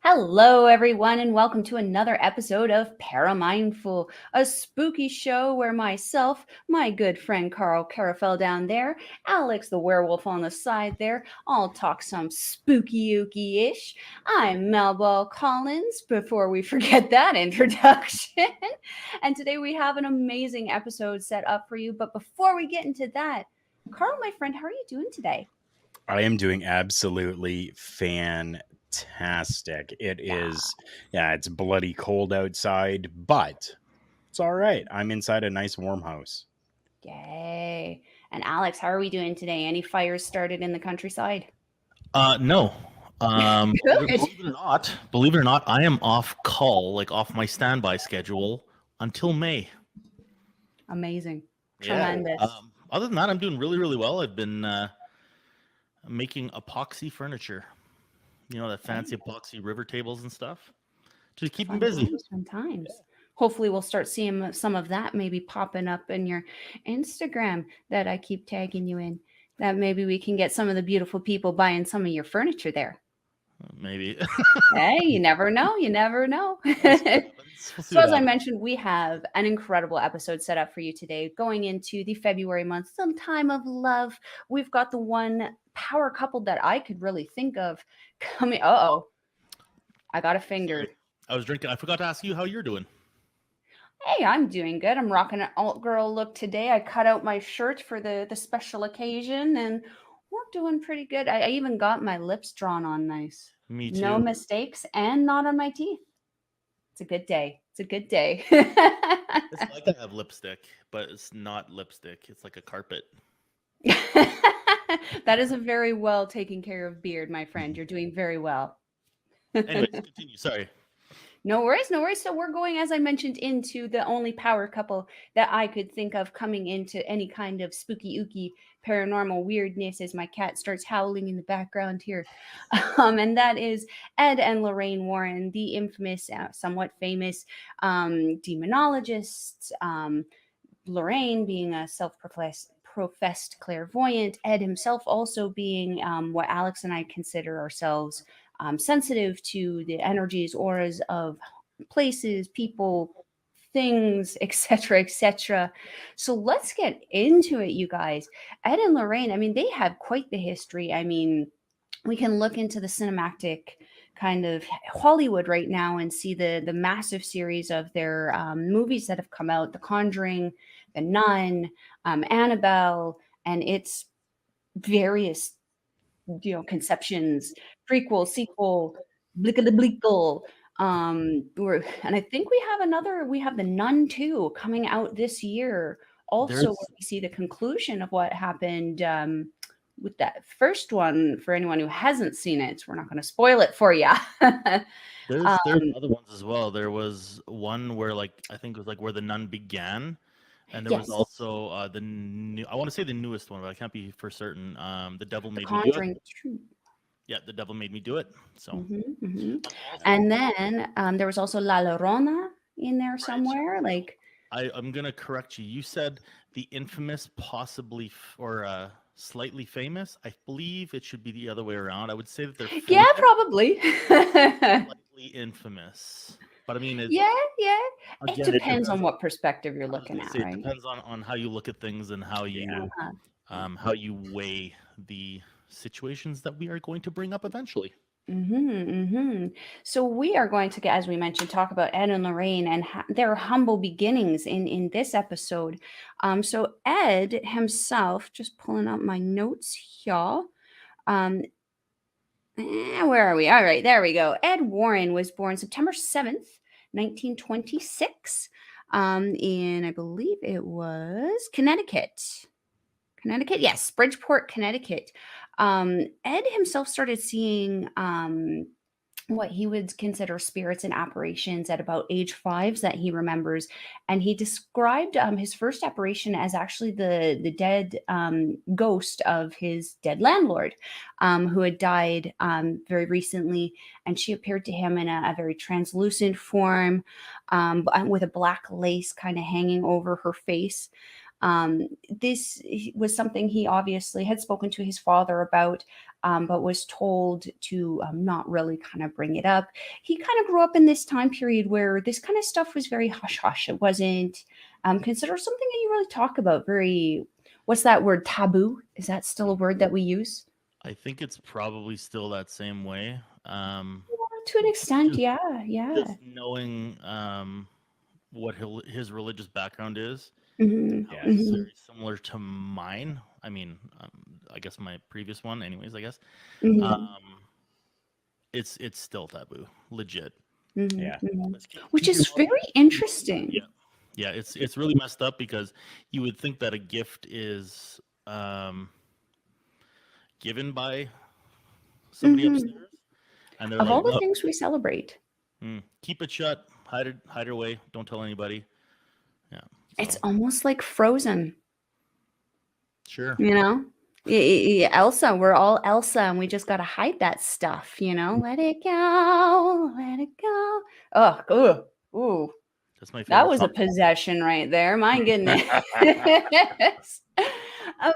Hello, everyone, and welcome to another episode of Paramindful, a spooky show where myself, my good friend Karl Carafell down there, Alex the werewolf on the side there, all talk some spooky-ooky-ish. I'm Melball Collins, before we forget that introduction. And today we have an amazing episode set up for you. But before we get into that, Karl, my friend, how are you doing today? I am doing absolutely fantastic. It Yeah. is, yeah, it's bloody cold outside, but it's all right. I'm inside a nice warm house. Yay. And Alex, how are we doing today? Any fires started in the countryside? No. Good. Believe it or not, I am off call, like off my standby schedule until May. Amazing. Yeah. Tremendous. Other than that, I'm doing really, really well. I've been making epoxy furniture. You know, that fancy epoxy river tables and stuff. Just keep me Fun busy. times, fun times. Hopefully, we'll start seeing some of that maybe popping up in your Instagram that I keep tagging you in. That maybe we can get some of the beautiful people buying some of your furniture there. Maybe. Hey, you never know. You never know. We'll see what happens. We'll see So, what as I happens. mentioned, we have an incredible episode set up for you today. Going into the February month, some time of love. We've got the one power couple that I could really think of coming. I got a finger. Sorry. I was drinking. I forgot to ask you how you're doing. Hey, I'm doing good. I'm rocking an alt girl look today. I cut out my shirt for the special occasion, and we're doing pretty good. I even got my lips drawn on nice. Me No too. mistakes, and not on my teeth. It's a good day. It's a good day. It's like I have lipstick, but it's not lipstick. It's like a carpet. That is a very well taken care of beard, my friend. You're doing very well. Anyways, continue. Sorry. No worries, no worries. So we're going, as I mentioned, into the only power couple that I could think of coming into any kind of spooky ooky paranormal weirdness as my cat starts howling in the background here. And that is Ed and Lorraine Warren, the infamous, somewhat famous demonologists. Lorraine being a self-professed clairvoyant, Ed himself also being what Alex and I consider ourselves sensitive to the energies, auras of places, people, things, etc., etc. So let's get into it, you guys. Ed and Lorraine, I mean, they have quite the history. I mean, we can look into the cinematic kind of Hollywood right now and see the massive series of their movies that have come out: The Conjuring, The Nun, Annabelle, and its various conceptions, prequel, sequel, blickle. And I think we have the Nun 2 coming out this year. Also, There's where we see the conclusion of what happened with that first one for anyone who hasn't seen it. We're not going to spoil it for you. there's other ones as well. There was one where I think it was like where the nun began, and there was Yes, also the new. I want to say the newest one, but I can't be for certain. The devil The made me do it. Conjuring 2. Yeah, the devil made me do it. So And then there was also La Llorona in there right. somewhere. Like, I'm gonna correct you. You said the infamous, possibly or slightly famous. I believe it should be the other way around. I would say that they're yeah, famous, probably. slightly infamous. But I mean, Yeah, yeah. It again, it depends on depends. what perspective you're I was looking gonna at, say it right? depends on how you look at things and Yeah. how you weigh the situations that we are going to bring up eventually. So we are going to get, as we mentioned, talk about Ed and Lorraine and their humble beginnings in this episode. So Ed himself, just pulling up my notes here. Um, where are we? All right, there we go. Ed Warren was born September 7th, 1926, in, I believe it was Connecticut. Connecticut? Yes, Bridgeport, Connecticut. Ed himself started seeing what he would consider spirits and apparitions at about age 5 that he remembers. And he described his first apparition as actually the dead ghost of his dead landlord, who had died very recently. And she appeared to him in a very translucent form, with a black lace kind of hanging over her face. This was something he obviously had spoken to his father about, but was told to not really kind of bring it up. He kind of grew up in this time period where this kind of stuff was very hush hush. It wasn't considered something that you really talk about. Very, what's that word? Taboo? Is that still a word that we use? I think it's probably still that same way. To an extent, Just yeah, yeah. knowing what his religious background is, Hmm. how Yeah. it's Hmm. very similar to mine. I mean, I guess my previous one, anyways. I guess Hmm. um, it's still taboo, legit. Hmm. Yeah. Hmm. Which Keep your is mouth very shut. interesting. Yeah, yeah. It's really messed up because you would think that a gift is given by somebody Hmm. upstairs, and they're Of like, all the no, things we celebrate, keep it shut, hide it away, don't tell anybody. Yeah, it's so almost like Frozen. sure. You know? Elsa, we're all Elsa, and we just gotta hide that stuff, you know? Let it go, let it go. Oh, ugh, ooh, That's my that favorite was a song. possession right there. My goodness.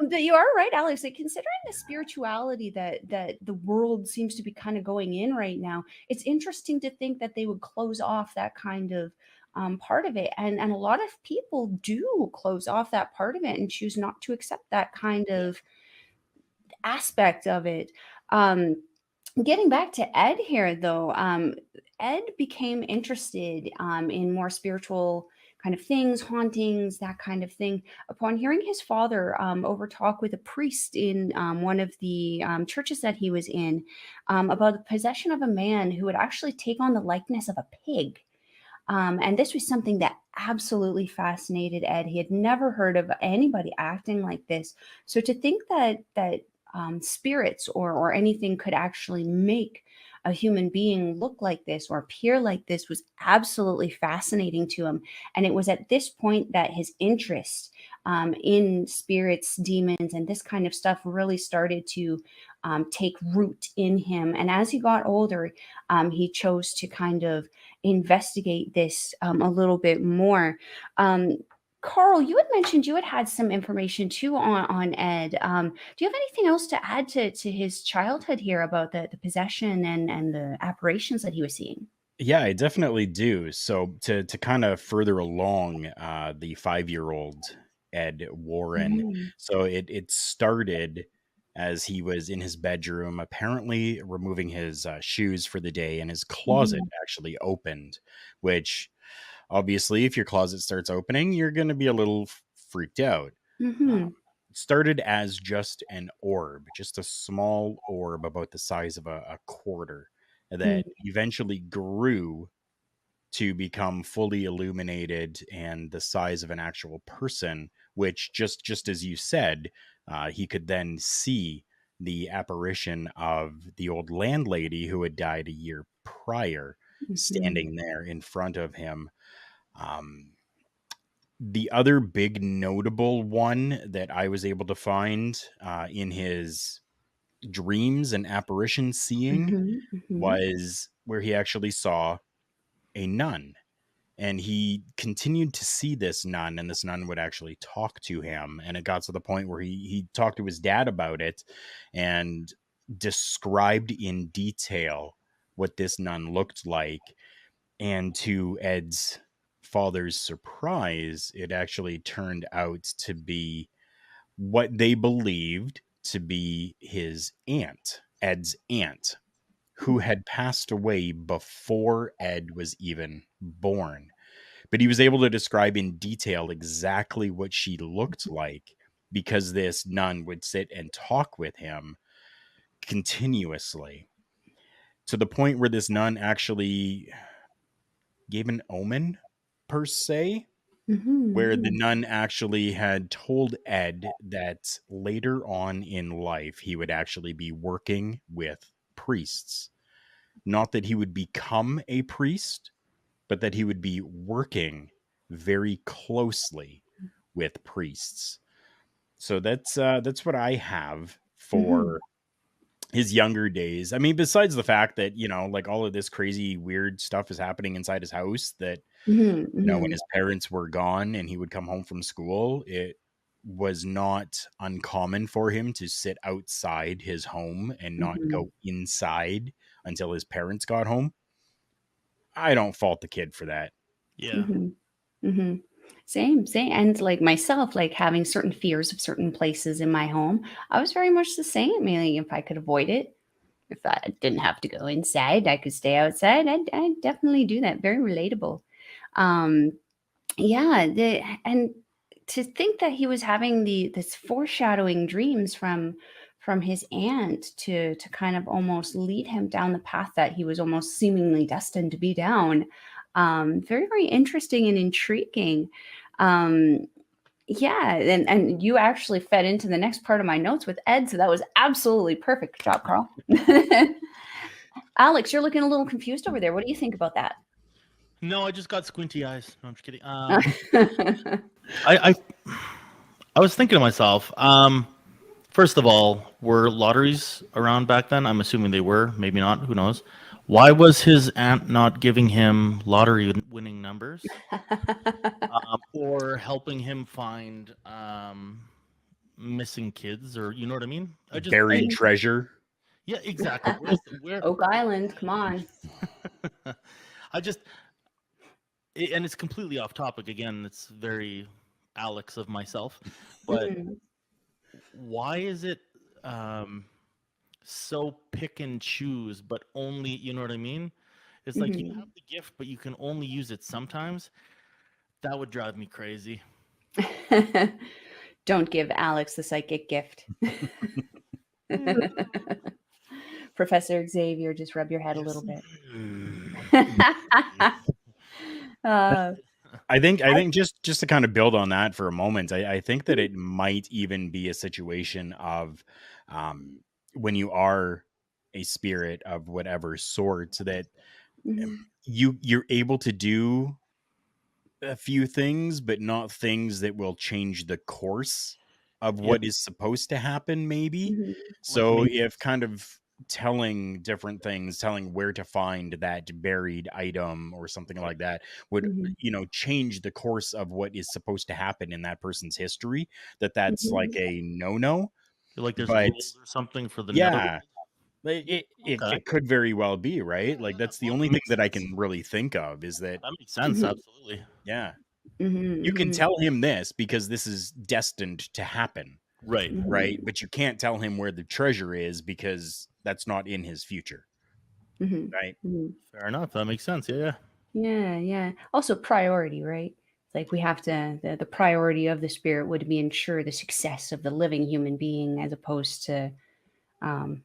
But you are right, Alex. Like, considering the spirituality that the world seems to be kind of going in right now, it's interesting to think that they would close off that kind of part of it, and a lot of people do close off that part of it and choose not to accept that kind Yeah. of aspect of it. Um, Getting back to Ed here, though, Ed became interested in more spiritual kind of things, hauntings, that kind of thing, upon hearing his father over talk with a priest in one of the churches that he was in about the possession of a man who would actually take on the likeness of a pig. And this was something that absolutely fascinated Ed. He had never heard of anybody acting like this. So to think that spirits or anything could actually make a human being look like this or appear like this was absolutely fascinating to him. And it was at this point that his interest in spirits, demons, and this kind of stuff really started to take root in him. And as he got older, he chose to kind of investigate this a little bit more. Um, Karl, you had mentioned you had some information too on Ed. Do you have anything else to add to his childhood here about the possession and the apparitions that he was seeing? Yeah, I definitely do. So to kind of further along the 5-year-old Ed Warren. Mhm. So it started as he was in his bedroom, apparently removing his shoes for the day, and his closet Mhm. actually opened. Which obviously, if your closet starts opening, you're going to be a little freaked out. Um, Mhm. it started as just an orb, just a small orb about the size of a quarter, that eventually grew to become fully illuminated and the size of an actual person, which just as you said, he could then see the apparition of the old landlady who had died a year prior Mhm. standing there in front of him. um, the other big notable one that I was able to find in his dreams and apparition seeing Mhm. Mhm. was where he actually saw a nun, and he continued to see this nun, and this nun would actually talk to him, and it got to the point where he talked to his dad about it and described in detail what this nun looked like. And to Ed's father's surprise, it actually turned out to be what they believed to be his aunt, Ed's aunt, who had passed away before Ed was even born. But he was able to describe in detail exactly what she looked like because this nun would sit and talk with him continuously, to the point where this nun actually gave an omen, per se, where the Mhm. nun actually had told Ed that later on in life he would actually be working with priests. Not that he would become a priest, but that he would be working very closely with priests. So that's what I have Mhm. for his younger days. I mean, besides the fact that, like all of this crazy weird stuff is happening inside his house, that Mhm. when Mhm. his parents were gone and he would come home from school, it was not uncommon for him to sit outside his home and not Mhm. go inside until his parents got home. I don't fault the kid for that. Yeah. Mhm. Mhm. Same, same. And like myself, like having certain fears of certain places in my home, I was very much the same. Meaning, if I could avoid it, if I didn't have to go inside, I could stay outside. I'd definitely do that. Very relatable. Um, yeah. And to think that he was having this foreshadowing dreams from his aunt to kind of almost lead him down the path that he was almost seemingly destined to be down. Very, very interesting and intriguing. Um, yeah, and you actually fed into the next part of my notes with Ed, so that was absolutely perfect. Good job, Carl. Alex, you're looking a little confused over there. What do you think about that? No, I just got squinty eyes. No, I'm just kidding. I I was thinking to myself. First of all, were lotteries around back then? I'm assuming they were. Maybe not. Who knows? Why was his aunt not giving him lottery winning numbers, or helping him find missing kids, or you know what I mean? Buried treasure. Yeah, exactly. Where Oak Island, come on. I just and it's completely off topic again. It's very Alex of myself, but Mhm, why is it um so pick and choose, but only, you know what I mean? It's like you have mhm. the gift, but you can only use it sometimes. That would drive me crazy. Don't give Alex the psychic gift. Mm. Professor Xavier, just rub your head a little Yes. bit. Mm. uh, I think just to kind of build on that for a moment, I think that it might even be a situation of um, when you are a spirit of whatever sort that mhm, you're able to do a few things, but not things that will change the course of Yeah, what is supposed to happen, maybe. mhm, like So me. if kind of telling different things, telling where to find that buried item or something like that would, mhm, change the course of what is supposed to happen in that person's history, that's like mhm. a no-no. Like there's But rules or something for the netherworld. yeah, Okay, it could very well be, right? Like yeah, that's the well, only that thing makes that I sense. can really think of is that, That makes sense. Mhm, Absolutely. yeah, you can mhm, tell him this because this is destined to happen, Right. right? mhm, But you can't tell him where the treasure is because that's not in his future, mhm, right? mhm. Fair enough. That makes sense. Yeah, yeah. Yeah, yeah. Also priority, right? It's like we have to the priority of the spirit would be ensure the success of the living human being as opposed to um,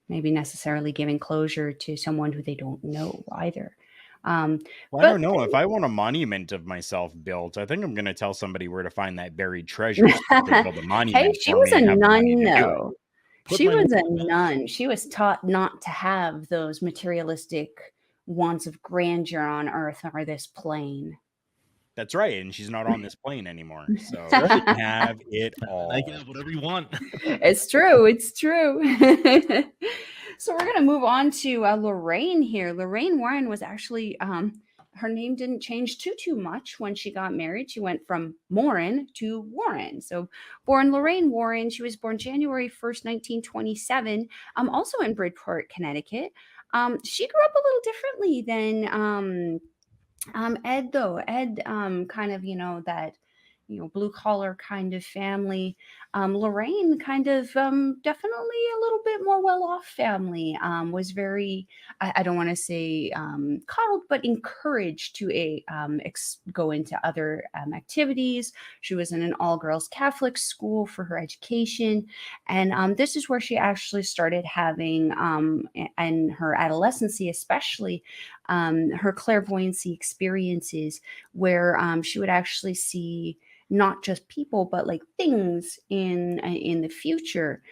maybe necessarily giving closure to someone who they don't know either. Um, Well, I but don't know. If I want a monument of myself built, I think I'm going to tell somebody where to find that buried treasure so that they build a hey, monument she for was me a and have the money nun, to do it. though. Put She my name was a on the bench. nun. She was taught not to have those materialistic wants of grandeur on earth or this plane. That's right. And she's not on this plane anymore. That's So she right. can have it Now you can all. have whatever you want. It's true. It's true. So we're going to move on to Lorraine here. Lorraine Warren was actually, her name didn't change too much when she got married. She went from Morin to Warren. So born Lorraine Warren, she was born January 1st, 1927, also in Bridgeport, Connecticut. She grew up a little differently than Ed, though. Ed, kind of, that, blue collar kind of family. Lorraine, kind of, definitely a little bit more well off family. Was very, I don't want to say coddled, but encouraged to go into other activities. She was in an all girls Catholic school for her education. And this is where she actually started having, in her adolescency, especially her clairvoyancy experiences where she would actually see not just people but like things in the future.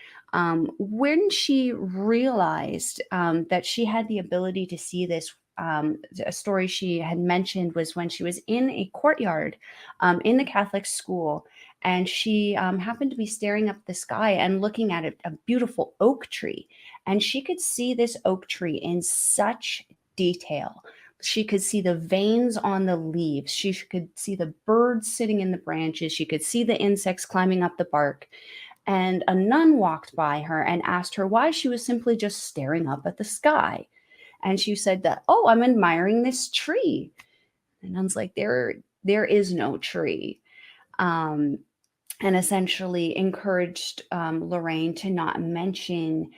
When she realized that she had the ability to see this, a story she had mentioned was when she was in a courtyard in the Catholic school, and she happened to be staring up the sky and looking at a beautiful oak tree, and she could see this oak tree in such detail. She could see the veins on the leaves. She could see the birds sitting in the branches. She could see the insects climbing up the bark. And a nun walked by her and asked her why she was simply just staring up at the sky. And she said that, "Oh, I'm admiring this tree." And nun's like, there is no tree. Um, and essentially encouraged Lorraine to not mention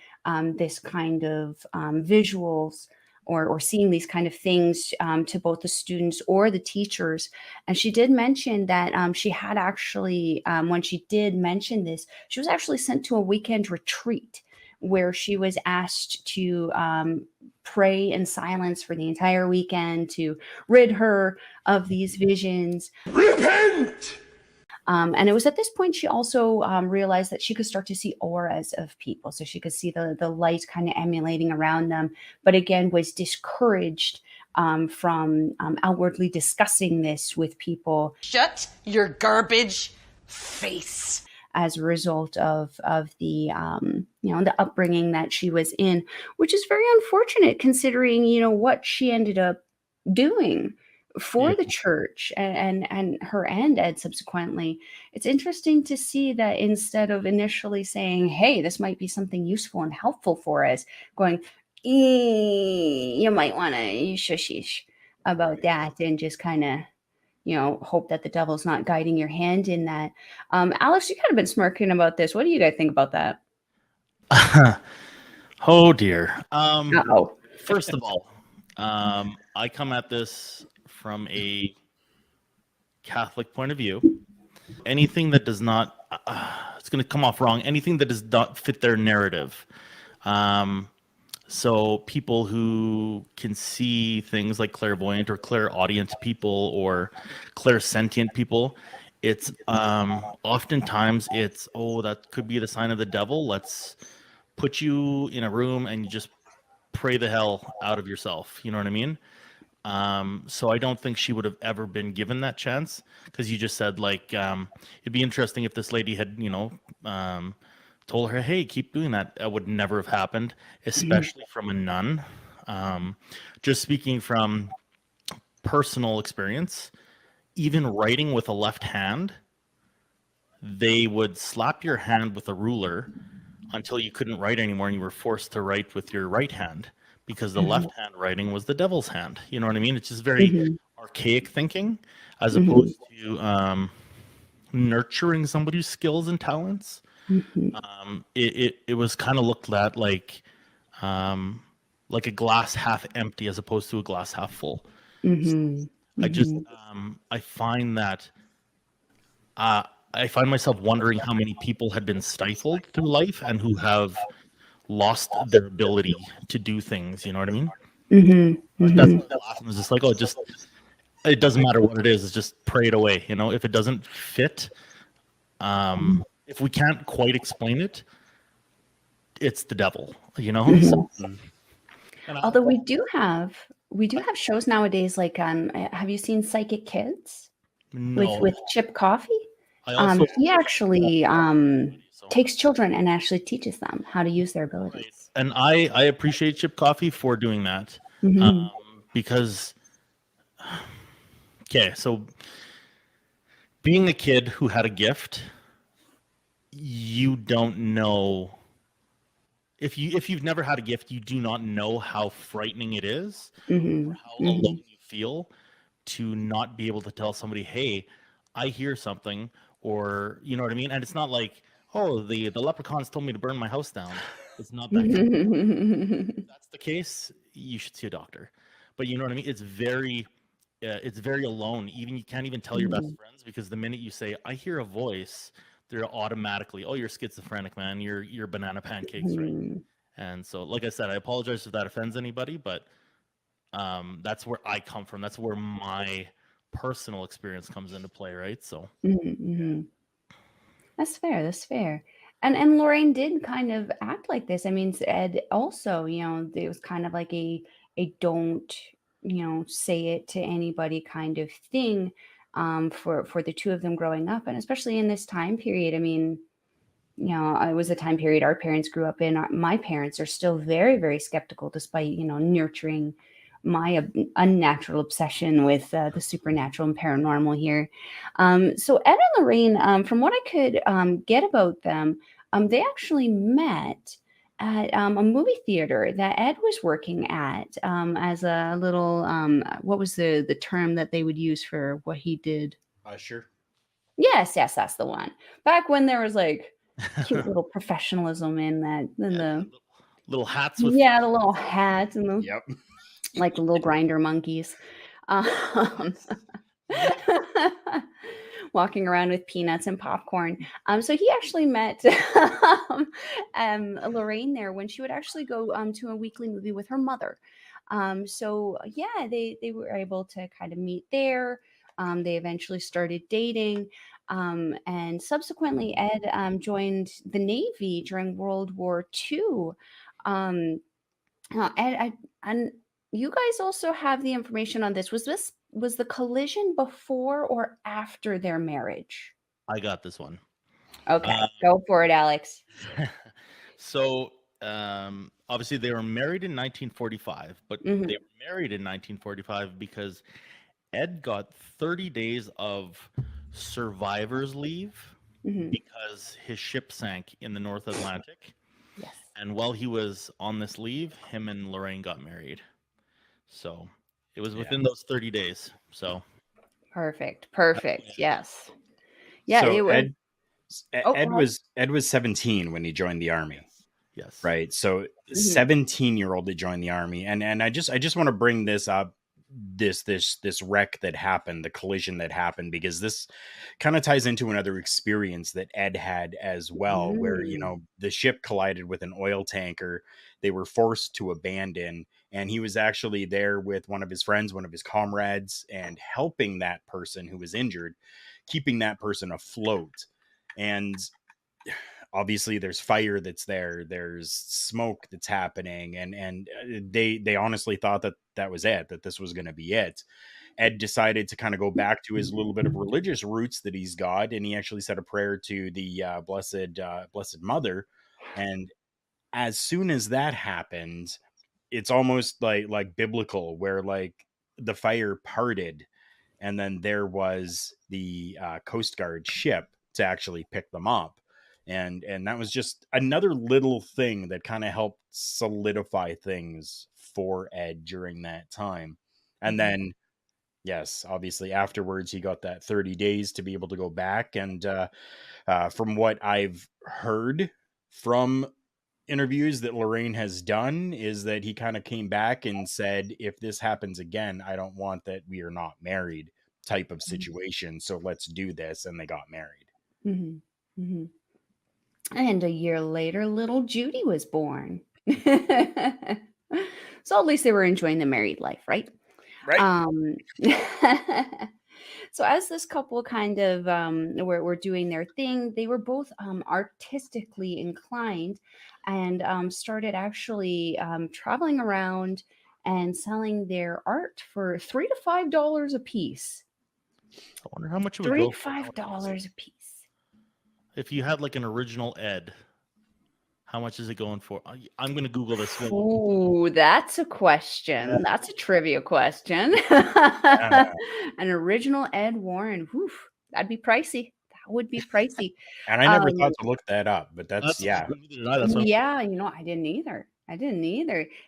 this kind of visuals or seeing these kind of things to both the students or the teachers. And she did mention that she had actually, when she did mention this, she was actually sent to a weekend retreat where she was asked to pray in silence for the entire weekend to rid her of these visions. Repent! And it was at this point she also realized that she could start to see auras of people. So she could see the light kind of emulating around them, but again was discouraged from outwardly discussing this with people. Shut your garbage face. As a result of the the upbringing that she was in, which is very unfortunate considering what she ended up doing for the church and her and Ed subsequently. It's interesting to see that instead of initially saying, "Hey, this might be something useful and helpful for us," going, "You might want to shush about that," and just kind of hope that the devil's not guiding your hand in that. Alex, you kind of been smirking about this. What do you guys think about that? Oh dear. Uh-oh. First of all, I come at this from a Catholic point of view. Anything that does not, it's going to come off wrong. Anything that does not fit their narrative. So people who can see things like clairvoyant or clairaudient people or clairsentient people, it's oftentimes it's, oh, that could be the sign of the devil. Let's put you in a room and you just pray the hell out of yourself. You know what I mean? So I don't think she would have ever been given that chance, because you just said it'd be interesting if this lady had, told her, "Hey, keep doing that." That would never have happened, especially from a nun. Just speaking from personal experience, even writing with a left hand, they would slap your hand with a ruler until you couldn't write anymore and you were forced to write with your right hand, because the left hand writing was the devil's hand. You know what I mean? It's just very archaic thinking, as opposed to nurturing somebody's skills and talents. It was kind of looked at like a glass half empty as opposed to a glass half full. I just I find that I find myself wondering how many people had been stifled through life and who have lost their ability to do things. You know what I mean? That's what the last one was just like, it doesn't matter what it is. It's just pray it away. If it doesn't fit, if we can't quite explain it, it's the devil. So, Although we do have shows nowadays like have you seen Psychic Kids no. with Chip Coffee? I also He actually takes children and actually teaches them how to use their abilities. And I appreciate Chip Coffee for doing that, because so being a kid who had a gift, you don't know. If you've never had a gift, you do not know how frightening it is, or how alone you feel to not be able to tell somebody, "Hey, I hear something," or you know what I mean. And it's not like, "Oh, the leprechauns told me to burn my house down." It's not that. If that's the case, you should see a doctor. But you know what I mean. It's very alone. Even you can't even tell your best friends, because the minute you say, "I hear a voice," they're automatically, "Oh, you're schizophrenic, man. You're banana pancakes, right?" And so, like I said, I apologize if that offends anybody, but that's where I come from. That's where my personal experience comes into play, right? So That's fair. That's fair. And Lorraine did kind of act like this. I mean, Ed also, it was kind of like a don't, say it to anybody kind of thing for the two of them growing up, and especially in this time period. I mean, it was a time period our parents grew up in. My parents are still very, very skeptical, despite nurturing my unnatural obsession with the supernatural and paranormal here. So Ed and Lorraine, from what I could get about them, they actually met at a movie theater that Ed was working at as a little what was the term that they would use for what he did? Usher. Yes, that's the one. Back when there was like cute little professionalism in that, in the little hats with the little hats and the Yep. like the little grinder monkeys. Um, walking around with peanuts and popcorn. So he actually met Lorraine there when she would actually go to a weekly movie with her mother. So yeah, they were able to kind of meet there. They eventually started dating. And subsequently, Ed joined the Navy during World War II. And you guys also have the information on this. Was the collision before or after their marriage? I got this one. Okay, go for it, Alex. So obviously they were married in 1945, but Mhm. they were married in 1945 because Ed got 30 days of survivor's leave Mhm. because his ship sank in the North Atlantic. Yes. And while he was on this leave, him and Lorraine got married. So it was within those 30 days. So Perfect. Yes. Yeah, So it was. Ed Go ahead. was 17 when he joined the army. yes. Right. So Mm-hmm. 17-year-old that joined the army. And I just want to bring this up, this wreck that happened, the collision that happened, because this kind of ties into another experience that Ed had as well, where, the ship collided with an oil tanker. They were forced to abandon, and he was actually there with one of his friends, one of his comrades, and helping that person who was injured, keeping that person afloat. And obviously there's fire that's there's smoke that's happening, and they honestly thought that was it, that this was going to be it. Ed decided to kind of go back to his little bit of religious roots that he's got, and he actually said a prayer to the blessed mother. And as soon as that happened, it's almost like biblical, where like the fire parted, and then there was the Coast Guard ship to actually pick them up. And that was just another little thing that kind of helped solidify things for Ed during that time. And then, yes, obviously afterwards he got that 30 days to be able to go back. And from what I've heard from interviews that Lorraine has done, is that he kind of came back and said, if this happens again, I don't want that we are not married type of situation. So let's do this. And they got married. Mm-hmm. Mm-hmm. And a year later, little Judy was born. So at least they were enjoying the married life, right? Right. So as this couple kind of were doing their thing, they were both artistically inclined, and started actually traveling around and selling their art for $3 to $5 a piece. I wonder how much it would $3 go to for nowadays. $5 a piece. If you had like an original Ed, how much is it going for? I'm going to Google this one. Ooh, that's a question. Yeah. That's a trivia question. An original Ed Warren. Whew, that'd be pricey. That would be pricey. And I never thought to look that up, but that's Neither did I, that's what Yeah, I didn't either.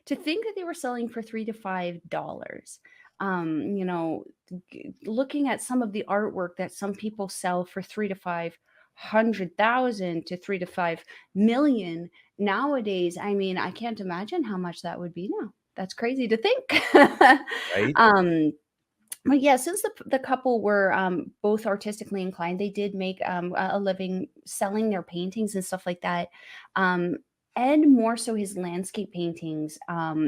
To think that they were selling for $3 to $5. Looking at some of the artwork that some people sell for 3 to 500,000 to 3 to 5 million nowadays. I mean, I can't imagine how much that would be now. That's crazy to think. right. But yeah, since the couple were both artistically inclined, they did make a living selling their paintings and stuff like that. Ed more so his landscape paintings,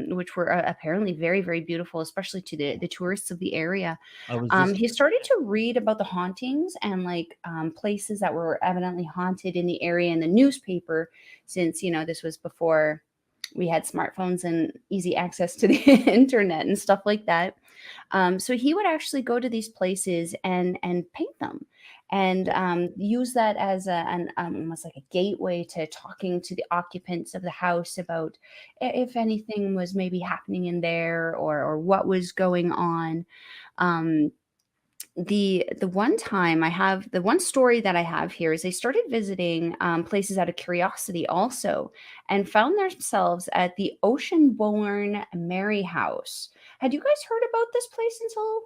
which were apparently very, very beautiful, especially to the tourists of the area. He started to read about the hauntings and like places that were evidently haunted in the area in the newspaper, since this was before we had smartphones and easy access to the internet and stuff like that. So he would actually go to these places and paint them, and use that as an almost like a gateway to talking to the occupants of the house about if anything was maybe happening in there, or what was going on. Um, the one time I have the one story that I have here is they started visiting places out of curiosity also, and found themselves at the Ocean-born Mary House. Had you guys heard about this place until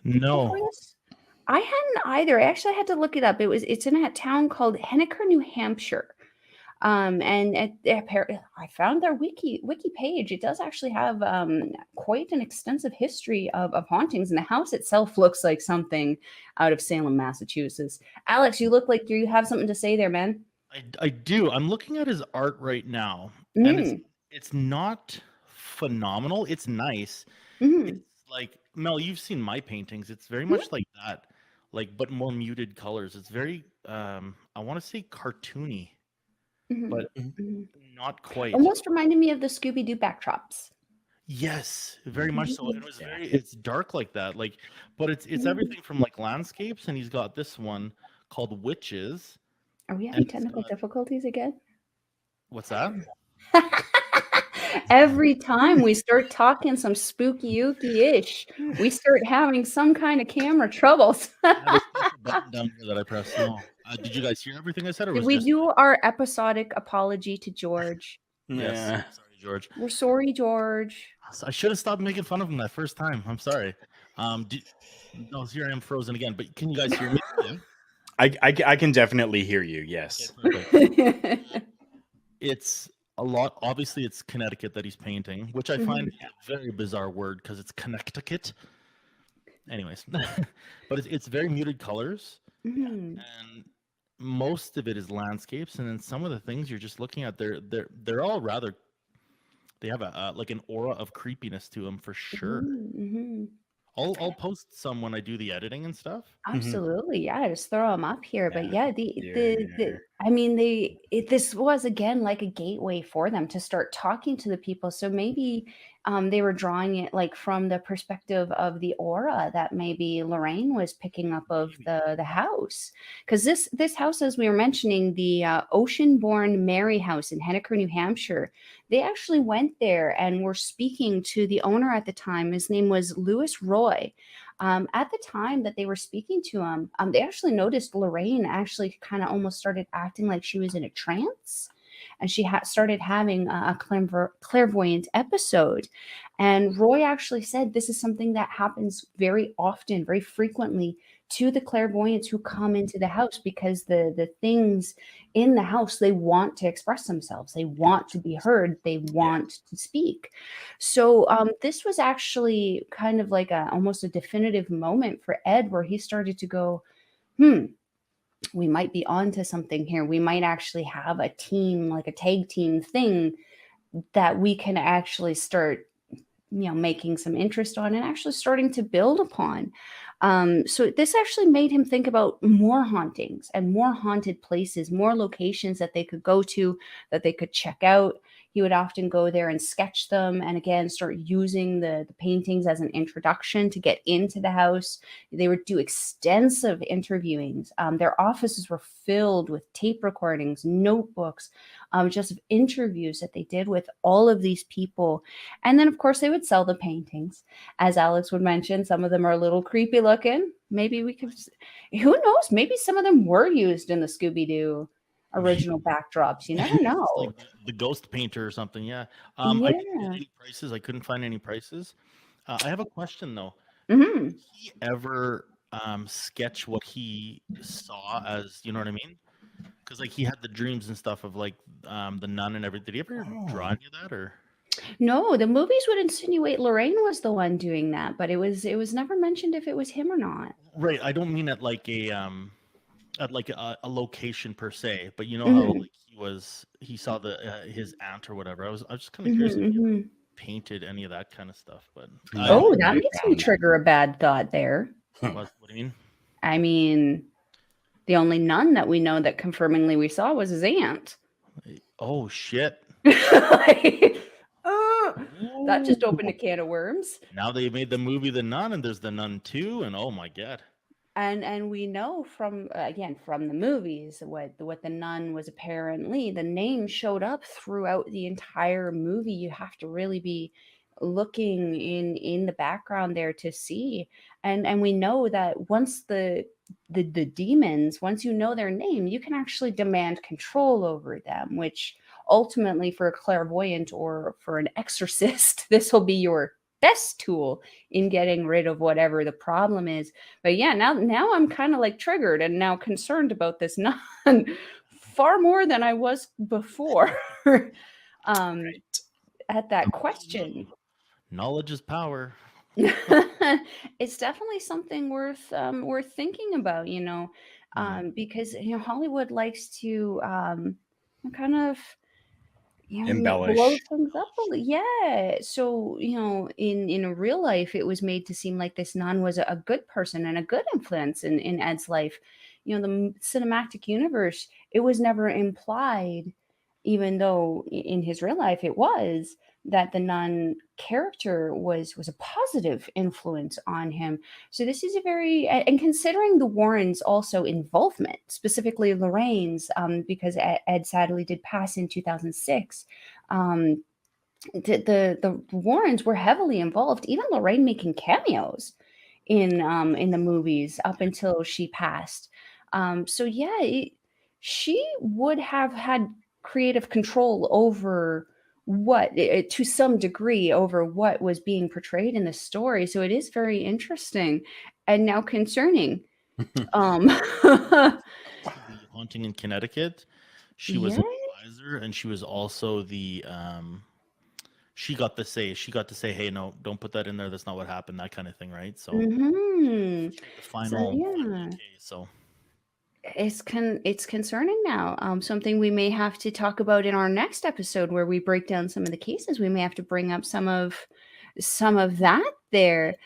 before No. this? I hadn't either. I actually had to look it up. It's in a town called Henniker, New Hampshire. And I found their wiki page. It does actually have quite an extensive history of hauntings, and the house itself looks like something out of Salem, Massachusetts. Alex, you look like you have something to say there, man. I do. I'm looking at his art right now, and Mm. it's not phenomenal. It's nice. Mhm. It's like, Mel, you've seen my paintings. It's very much like that, like, but more muted colors. It's very I want to say cartoony, Mhm. but Mhm. not quite. Almost reminded me of the Scooby-Doo backdrops. Yes, very much so. It was Yeah. it's dark like that. Like, but it's everything from like landscapes, and he's got this one called Witches. Are we And having it's technical got, difficulties again? what's that? Every time we start talking some spooky ooky-ish, we start having some kind of camera troubles. There's a button down here that I pressed. No. Did you guys hear everything I said, or Did was we just do our episodic apology to George? yes? Yeah. Sorry, George. We're sorry, George. I should have stopped making fun of him that first time. I'm sorry. No, here I am frozen again. But can you guys hear me? Yeah. I can definitely hear you. Yes. Okay, perfect. It's a lot. Obviously, it's Connecticut that he's painting, which I find a very bizarre word because it's Connecticut. Anyways, but it's very muted colors, Mhm. and most of it is landscapes, and then some of the things you're just looking at, they're all rather. They have a like an aura of creepiness to them for sure. Mhm. I'll post some when I do the editing and stuff. Absolutely, yeah, just throw them up here, but Yeah. yeah, I mean, this was again like a gateway for them to start talking to the people, so maybe, they were drawing it, like, from the perspective of the aura that maybe Lorraine was picking up of the house, because this house, as we were mentioning, the, Ocean-born Mary House in Henniker, New Hampshire, they actually went there and were speaking to the owner at the time. His name was Louis Roy. At the time that they were speaking to him, they actually noticed Lorraine actually kind of almost started acting like she was in a trance. And she started having a clairvoyant episode. And Roy actually said this is something that happens very often, very frequently to the clairvoyants who come into the house, because the things in the house, they want to express themselves, they want to be heard, they want to speak. So this was actually kind of like almost a definitive moment for Ed, where he started to go, we might be onto something here. We might actually have a team, like a tag team thing that we can actually start, making some interest on and actually starting to build upon. So this actually made him think about more hauntings and more haunted places, more locations that they could go to, that they could check out. He would often go there and sketch them, and again start using the paintings as an introduction to get into the house. They would do extensive interviewings. Their offices were filled with tape recordings, notebooks, just of interviews that they did with all of these people. And then, of course, they would sell the paintings. As Alex would mention, some of them are a little creepy looking. Maybe we could, who knows? Maybe some of them were used in the Scooby-Doo original backdrops. You never know. It's like the ghost painter or something. Yeah. I Yeah. didn't get any prices. I couldn't find any prices. I have a question though. Mhm. Did he ever sketch what he saw as, you know what I mean? Because like he had the dreams and stuff of like the nun and everything. Did he ever draw any of that, or? No, the movies would insinuate Lorraine was the one doing that, but it was never mentioned if it was him or not. Right. I don't mean at like a location per se, but you know how like he saw the his aunt or whatever. I was just kind of curious if he ever painted any of that kind of stuff, but Oh, that makes me trigger a bad thought there. what do you mean? I mean, the only nun that we know that confirmingly we saw was his aunt. Oh shit. Like, that just opened a can of worms. Now they made the movie The Nun, and there's The Nun 2, and oh my god. And we know from again from the movies what the nun was apparently. The name showed up throughout the entire movie. You have to really be looking in the background there to see. And we know that once the demons, once you know their name, you can actually demand control over them, which ultimately for a clairvoyant or for an exorcist, this will be your best tool in getting rid of whatever the problem is. But yeah, now I'm kind of like triggered and now concerned about this nun far more than I was before. um at that question. Knowledge is power. It's definitely something worth thinking about, because Hollywood likes to kind of blow Embellish. things up a little. Yeah. So, in real life, it was made to seem like this nun was a good person and a good influence in Ed's life. The cinematic universe, it was never implied, even though in his real life it was, that the nun character was a positive influence on him. So this is a very, and considering the Warrens' also involvement, specifically Lorraine's, because Ed sadly did pass in 2006. Um, the Warrens were heavily involved, even Lorraine making cameos in the movies up until she passed. So yeah, she would have had creative control over to some degree over what was being portrayed in the story. So it is very interesting and now concerning. The Haunting in Connecticut, she was Yeah. an advisor, and she was also the she got to say, hey, no, don't put that in there, that's not what happened, that kind of thing, right? So Hmm. she had the So final yeah. okay, so It's concerning now. Something we may have to talk about in our next episode, where we break down some of the cases. We may have to bring up some of that there.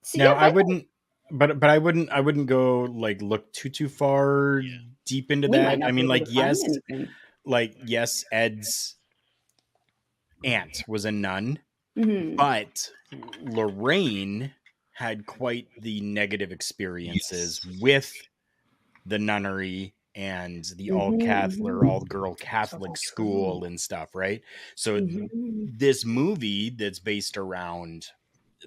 So Now yeah, I wouldn't, but I wouldn't go like look too far deep into we might that. I not be mean, able like to find yes, anything. Ed's aunt was a nun, Hmm. but Lorraine had quite the negative experiences with the nunnery and the all Catholic or all girl Catholic school and stuff, right? So Hmm. this movie that's based around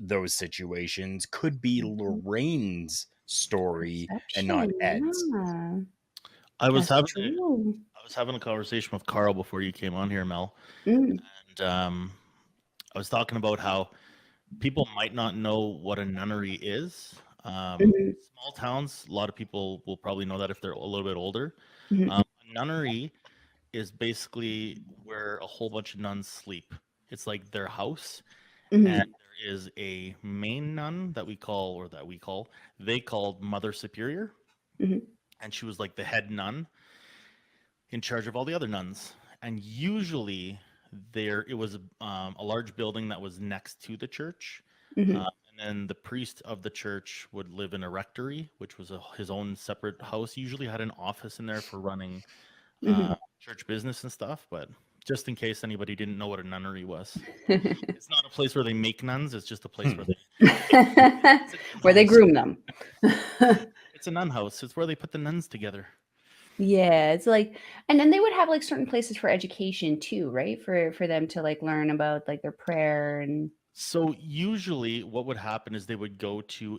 those situations could be Lorraine's story and not Perception. Ed's. Yeah, I was that's having true. I was having a conversation with Carl before you came on here, Mel, Mm, and I was talking about how people might not know what a nunnery is. mhm, Small towns, a lot of people will probably know that if they're a little bit older. mhm, A nunnery is basically where a whole bunch of nuns sleep. It's like their house, and mhm, there is a main nun they called Mother Superior, mhm, and she was like the head nun in charge of all the other nuns. And usually there it was a large building that was next to the church. mhm, And then the priest of the church would live in a rectory, which was his own separate house. Usually had an office in there for running mhm. church business and stuff. But just in case anybody didn't know what a nunnery was, it's not a place where they make nuns. It's just a place where it's a nun Where they house. groom them. It's a nun house. It's where they put the nuns together. Yeah, it's like, and then they would have like certain places for education too, right? For them to like learn about like their prayer and. So usually, what would happen is they would go to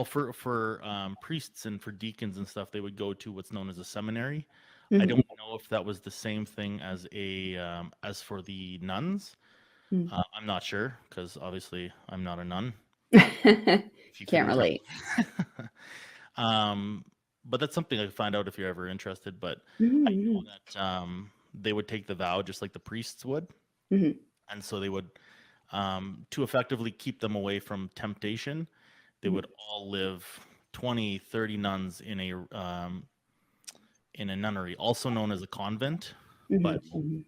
for priests and for deacons and stuff, they would go to what's known as a seminary. I Mhm, don't know if that was the same thing as as for the nuns. mhm. I'm not sure because obviously I'm not a nun. If you Can't couldn't tell. relate. um, but that's something I could find out if you're ever interested. But I know Mhm, that they would take the vow just like the priests would, mhm, and so they would to effectively keep them away from temptation, they mhm, would all live 20, 30 nuns in a nunnery, also known as a convent. mhm, But mhm.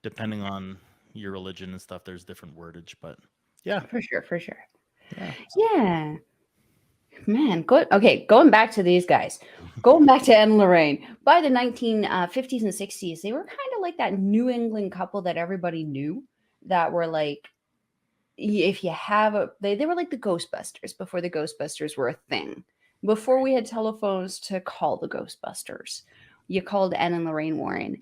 depending on your religion and stuff, there's different wordage. But yeah, For sure, for sure. yeah. Yeah. Man, going back to these guys, going back to Ed and Lorraine. By the 1950s and 60s, they were kind of like that New England couple that everybody knew that were like, if you have they were like the Ghostbusters before the Ghostbusters were a thing. Before we had telephones to call the Ghostbusters, you called Ed and Lorraine Warren.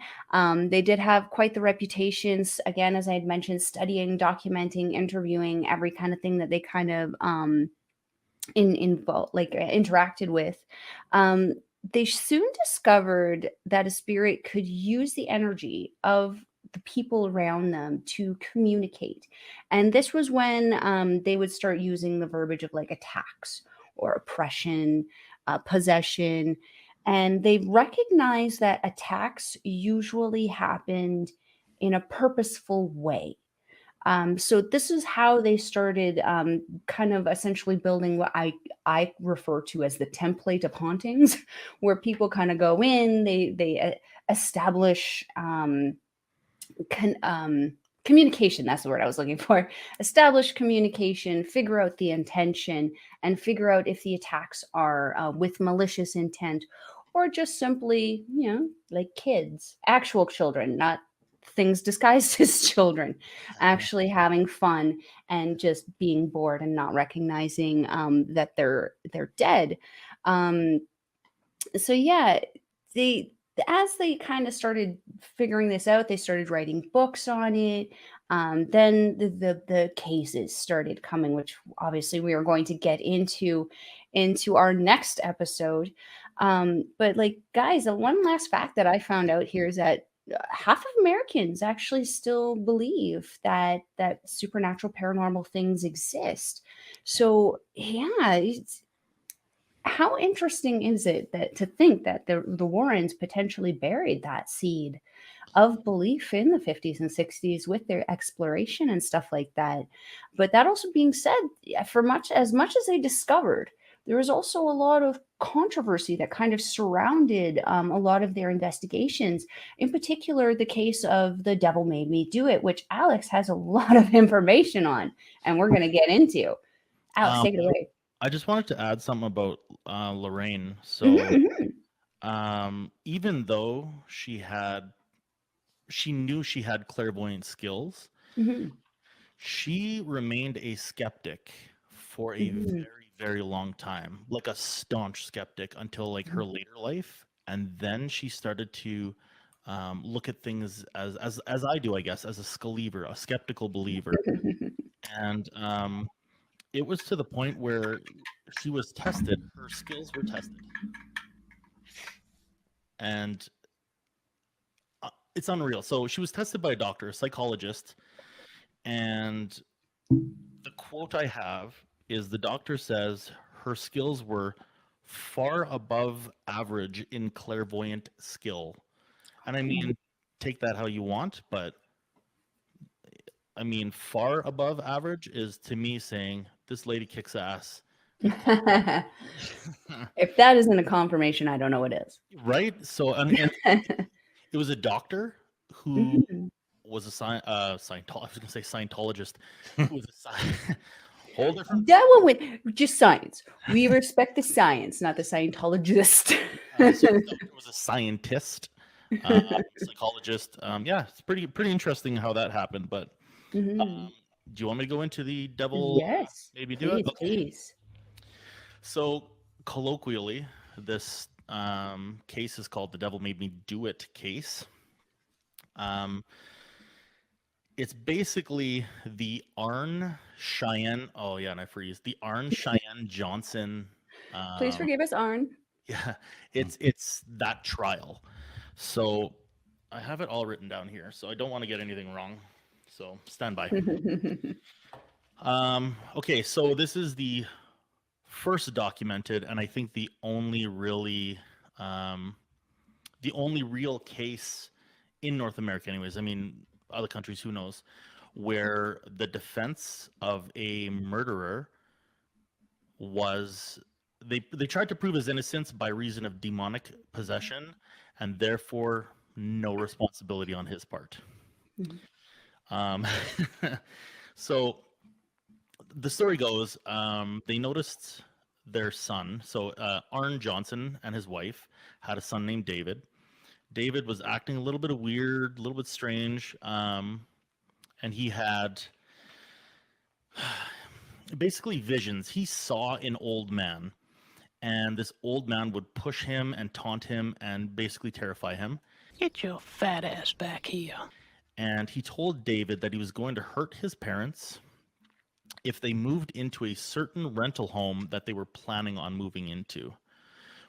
They did have quite the reputations, again, as I had mentioned, studying, documenting, interviewing every kind of thing that they kind of interacted with. um they soon discovered that a spirit could use the energy of the people around them to communicate, and this was when they would start using the verbiage of like attacks or oppression, possession, and they recognized that attacks usually happened in a purposeful way. So this is how they started kind of essentially building what I refer to as the template of hauntings, where people kind of go in, they establish communication. That's the word I was looking for. Establish communication, figure out the intention, and figure out if the attacks are with malicious intent or just simply, like kids, actual children, not things disguised as children, actually having fun and just being bored and not recognizing that they're dead. Um, so yeah, they as they kind of started figuring this out, they started writing books on it. Then the cases started coming, which obviously we are going to get into our next episode. But like, guys, the one last fact that I found out here is that half of Americans actually still believe that supernatural paranormal things exist. So yeah, how interesting is it that to think that the Warrens potentially buried that seed of belief in the 50s and 60s with their exploration and stuff like that? But that also being said, for much as they discovered, there was also a lot of controversy that kind of surrounded a lot of their investigations. In particular, the case of The Devil Made Me Do It, which Alex has a lot of information on, and we're going to get into. Alex, take it away. I just wanted to add something about Lorraine. So, even though she knew she had clairvoyant skills, she remained a skeptic for a very, very long time, like a staunch skeptic until like her later life, and then she started to look at things as I do, I guess, as a skeptical believer, and it was to the point where she was tested. Her skills were tested, and it's unreal. So she was tested by a doctor, a psychologist, and the quote I have is the doctor says her skills were far above average in clairvoyant skill. And I mean, take that how you want, but I mean, far above average is to me saying this lady kicks ass. If that isn't a confirmation, I don't know what is. Right? So, and it was a doctor who was a Scientologist. I was going to say Scientologist. Who was a hold it from that one with just science. We respect the science, not the Scientologist. so it was a scientist, psychologist. Yeah, it's pretty interesting how that happened. But do you want me to go into the devil? Yes, maybe do it. Okay. Please. So colloquially, this case is called the "Devil Made Me Do It" case. It's basically the Arn Cheyenne. Oh yeah, and I freeze. The Arn Cheyenne Johnson. Please forgive us, Arn. Yeah, it's that trial. So I have it all written down here, so I don't want to get anything wrong. So stand by. Okay, so this is the first documented, and I think the only real case in North America, anyways. I mean, other countries, who knows, where the defense of a murderer was they tried to prove his innocence by reason of demonic possession, and therefore no responsibility on his part. So the story goes, they noticed their son. So Arn Johnson and his wife had a son named David. David was acting a little bit weird, a little bit strange, and he had basically visions. He saw an old man, and this old man would push him and taunt him and basically terrify him. Get your fat ass back here. And he told David that he was going to hurt his parents if they moved into a certain rental home that they were planning on moving into,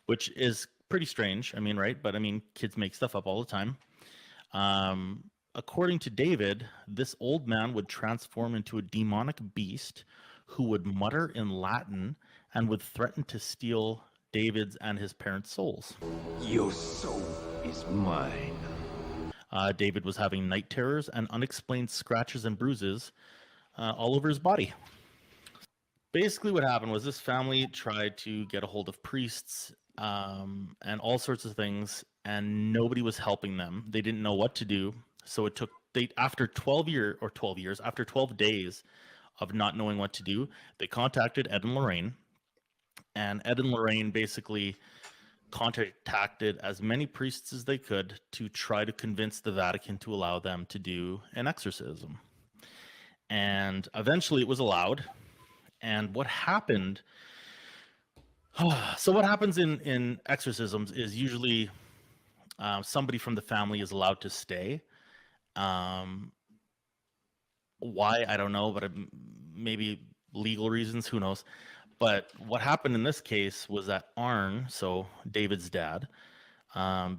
which is pretty strange. I mean, right? But I mean, kids make stuff up all the time. According to David, this old man would transform into a demonic beast who would mutter in Latin and would threaten to steal David's and his parents' souls. Your soul is mine. David was having night terrors and unexplained scratches and bruises all over his body. Basically, what happened was this family tried to get a hold of priests and all sorts of things, and nobody was helping them. They didn't know what to do. So it took after 12 days of not knowing what to do, they contacted Ed and Lorraine, and Ed and Lorraine basically contacted as many priests as they could to try to convince the Vatican to allow them to do an exorcism. And eventually it was allowed. And what happened, so what happens in exorcisms is usually somebody from the family is allowed to stay. Why, I don't know, but maybe legal reasons, who knows. But what happened in this case was that Arn, so David's dad,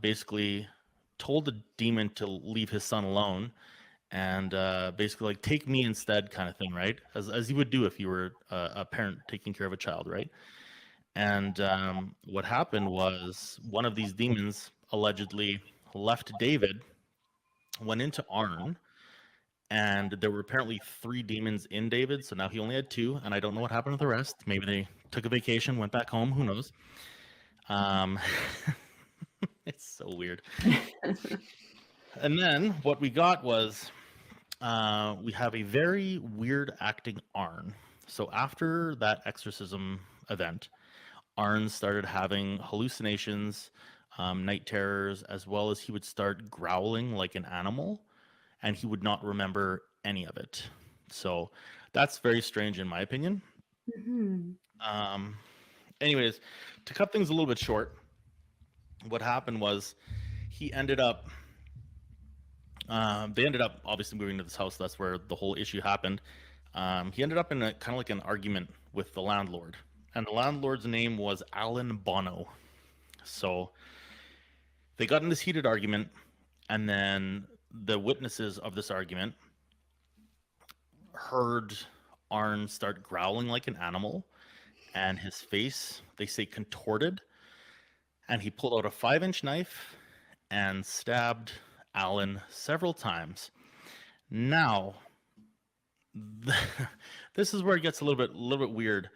basically told the demon to leave his son alone and basically like, take me instead, kind of thing, right? As you would do if you were a parent taking care of a child, right? And what happened was one of these demons allegedly left David, went into Arn, and there were apparently 3 demons in David, so now he only had 2, and I don't know what happened to the rest. Maybe they took a vacation, went back home, who knows. It's so weird. And then what we got was we have a very weird acting Arn. So after that exorcism event, Arn started having hallucinations, night terrors, as well as he would start growling like an animal, and he would not remember any of it. So that's very strange in my opinion. Anyways, to cut things a little bit short, what happened was he ended up, they ended up obviously moving to this house. That's where the whole issue happened. He ended up in a kind of like an argument with the landlord, and the landlord's name was Alan Bono. So they got in this heated argument, and then the witnesses of this argument heard Arn start growling like an animal, and his face, they say, contorted, and he pulled out a 5-inch knife and stabbed Alan several times. Now, this is where it gets a little bit weird.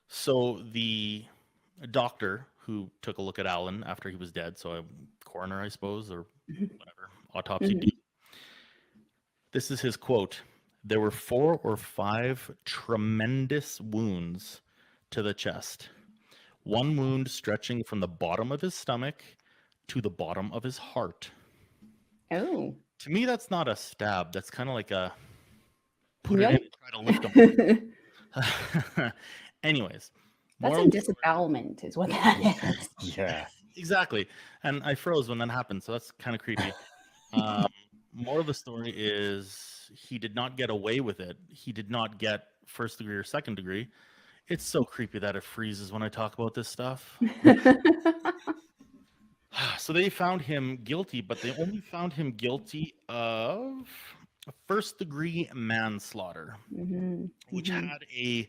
So the doctor who took a look at Alan after he was dead, so a coroner, I suppose, or whatever, autopsy dude. This is his quote: "There were 4 or 5 tremendous wounds to the chest. One wound stretching from the bottom of his stomach to the bottom of his heart." Oh. To me, that's not a stab. That's kind of like a put it in, try to lift him. Anyways, That's a disembowelment is what that is. Yeah. exactly. And I froze when that happened, so that's kind of creepy. More of the story is he did not get away with it. He did not get first degree or second degree. It's so creepy that it freezes when I talk about this stuff. So they found him guilty, but they only found him guilty of first degree manslaughter, which had a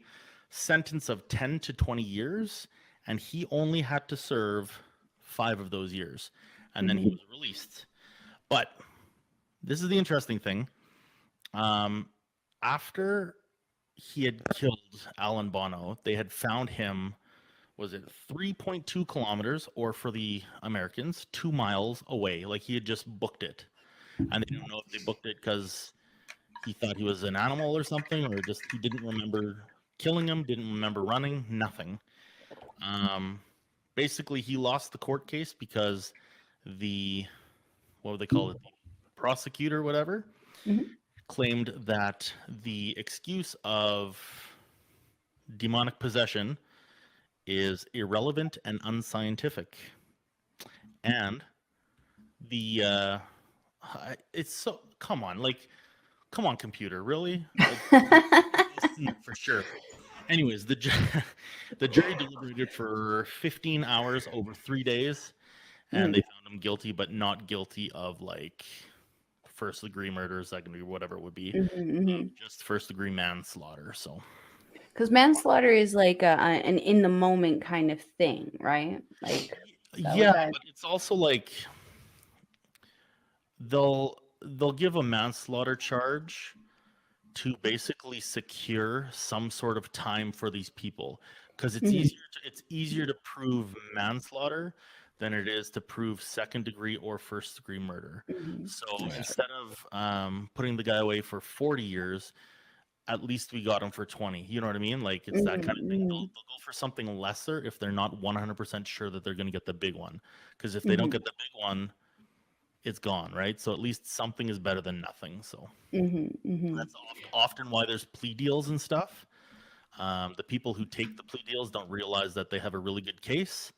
sentence of 10 to 20 years, and he only had to serve 5 of those years, and then he was released. But this is the interesting thing. After he had killed Alan Bono, they had found him, was it 3.2 kilometers, or for the Americans, 2 miles away. Like he had just booked it. And they don't know if they booked it because he thought he was an animal or something, or just he didn't remember killing him, didn't remember running, nothing. Basically, he lost the court case because the what would they call it? The prosecutor, whatever, Mhm. claimed that the excuse of demonic possession is irrelevant and unscientific, and the it's so come on, like come on, computer, really? For sure. Anyways, the jury deliberated for 15 hours over 3 days, and they found him guilty, but not guilty of like first degree murder, second degree, whatever it would be, just first degree manslaughter. So Because manslaughter is like an in the moment kind of thing, right? Like, is that what yeah, that? but it's also like they'll give a manslaughter charge to basically secure some sort of time for these people, because Mhm. it's easier to prove manslaughter than it is to prove second degree or first degree murder. Mhm. So Yeah. instead of putting the guy away for 40 years, at least we got him for 20. You know what I mean? Like it's that kind of thing. They'll go for something lesser if they're not 100% sure that they're going to get the big one, because if they don't get the big one, it's gone, right? So at least something is better than nothing. So that's often why there's plea deals and stuff. The people who take the plea deals don't realize that they have a really good case,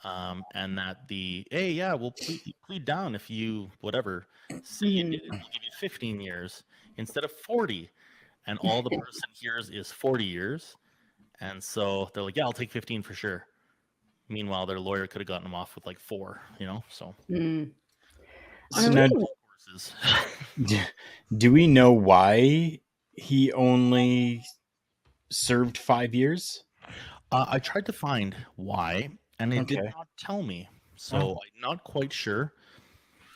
and that hey, yeah, we'll plead down if you whatever say you did it, we'll give you 15 years instead of 40, and all the person hears is 40 years, and so they're like, yeah, I'll take 15 for sure. Meanwhile, their lawyer could have gotten them off with like 4, so So I'm now, reading. horses. do we know why he only served 5 years? I tried to find why, and it did Okay. not tell me, so Oh. I'm not quite sure.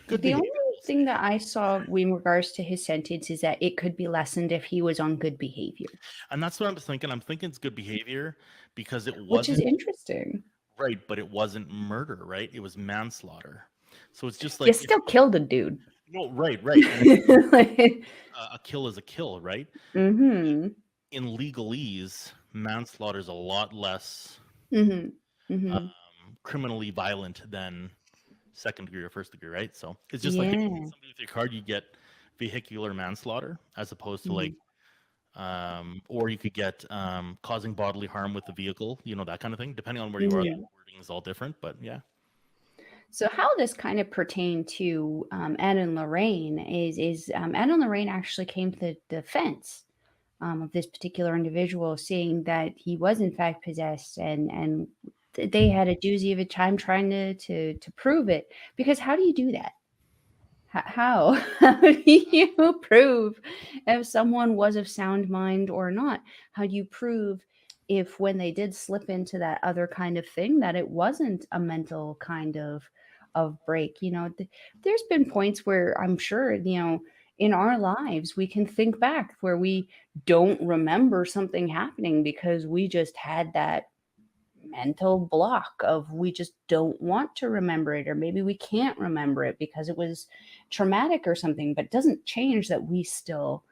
Good The behavior. only thing that I saw in regards to his sentence is that it could be lessened if he was on good behavior, And that's what I'm thinking. I'm thinking it's good behavior because it which is wasn't interesting. right, but it wasn't murder, right? It was manslaughter. So it's just You like if still killed a dude. no, right. And Like, a kill is a kill, right? mm-hmm. In legalese, manslaughter is a lot less Mm-hmm. Mm-hmm. criminally violent than second degree or first degree, right? So it's just like if you Yeah. hit somebody with your car, you get vehicular manslaughter as opposed to like or you could get causing bodily harm with the vehicle, that kind of thing. Depending on where you are, the wording is all different. But yeah, So how this kind of pertained to Ed and Lorraine is Ed and Lorraine actually came to the defense of this particular individual, saying that he was in fact possessed, and they had a doozy of a time trying to prove it. Because how do you do that? How how do you prove if someone was of sound mind or not? How do you prove if when they did slip into that other kind of thing that it wasn't a mental kind of break? There's been points where I'm sure, in our lives we can think back where we don't remember something happening because we just had that mental block of we just don't want to remember it, or maybe we can't remember it because it was traumatic or something, but it doesn't change that we still